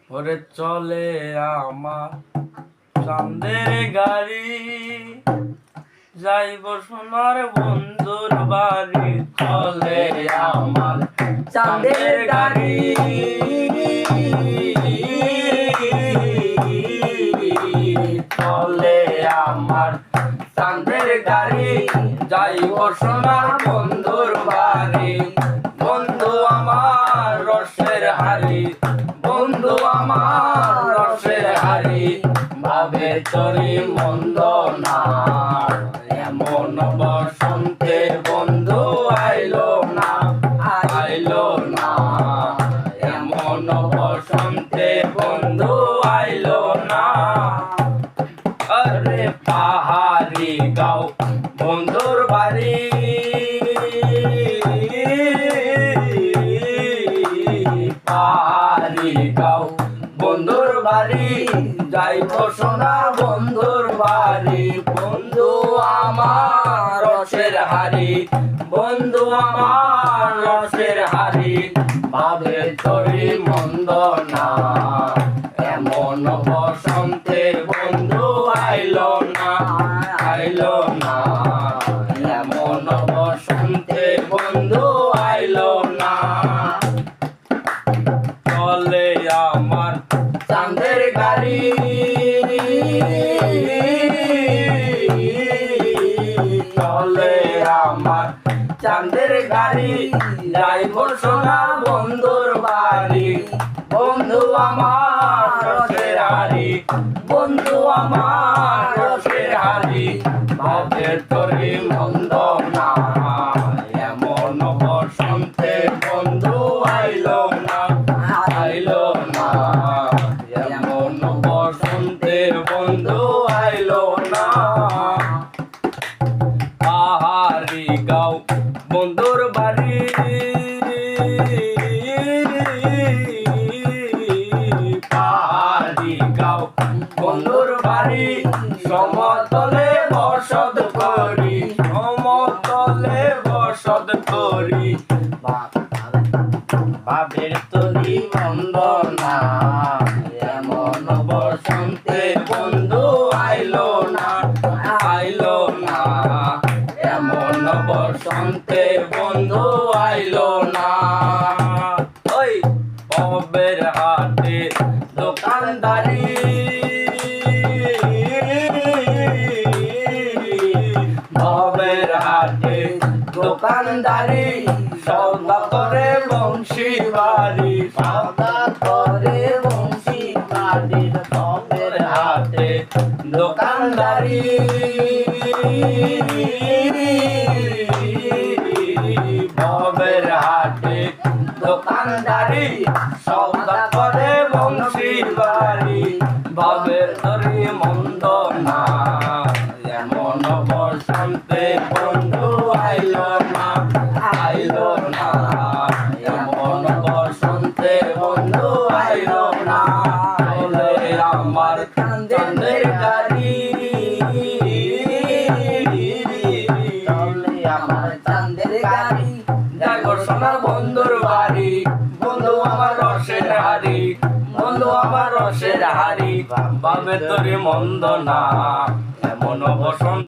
ওরে চলে আমার চাঁদের গাড়ি, যাইব সোনার বন্ধুর বাড়ি। চলে আমার চাঁদের গাড়ি, চলে আমার চাঁদের গাড়ি, যাইব সোনার বন্ধুর বাড়ি। বন্ধু আমার রসের হাড়ি, বন্ধু আমার রসের হাড়ি, ভাবে চরি মন্দ না। এমন বসন্তে বন্ধু আইলো না, আইলো না। এমন বসন্তে বন্ধু আইলো না। আরে পাহাড়ি গাও বন্ধুর বাড়ি, পাহাড়ি গাও বন্ধুর বাড়ি, যাইব সোনা বন্ধুর বাড়ি। বন্ধু আমার রসের হাড়ি, বন্ধু আমার রসের হাড়ি, ভাবে চরি মন্দ না। এমন বসন্তে বন্ধু আইলো না, আইলো না। এমন বসন্তে বন্ধু আইলো না। চলে আমার চাঁদের গাড়ি, চলে আমার চাঁদের গাড়ি, যাইব সোনা বন্ধুর বাড়ি। বন্ধু আমার রসের হাড়ি, বন্ধু আমার রসের হাড়ি, ভাবে চরি মন্দ না। এমন বসন্তে বন্ধু আইলো না, আইলো না। এমন বসন্তে বন্ধু আইলো না। পাহাড়ি গাও বন্ধুর বাড়ি, পাহাড়ি গাও বন্ধুর বাড়ি, সমতলে বসত করি, সমতলে বসত করি। ভাবের তরি মন্দ না। এমন বসন্তে বন্ধু আইলো না, আইলো না। এমন বসন্তে বন্ধু আইলো না। ওই পবের হাটে দোকানদারি, পবের হাটে দোকানদারি, সৌদা করে বংশী বাড়ি, সৌদা করে বংশী বাড়ির। পবের হাটে দোকানদারি, পবের হাটে দোকানদারি, সৌদা করে বংশী বাড়ি, ভাবের তরি মন্দ না। এমন বসন্তে বন্ধু আইলো না, আইলো না। এমন বসন্তে বন্ধু আইলো না। চলে আমার চাঁদের গাড়ি, চলে আমার চাঁদের গাড়ি, যাইব সোনার বন্ধুর বাড়ি। বন্ধু আমার রসের হাড়ি, বন্ধু আমার রসের হাড়ি, ভাবে তরি মন্দ না। এমন বসন্ত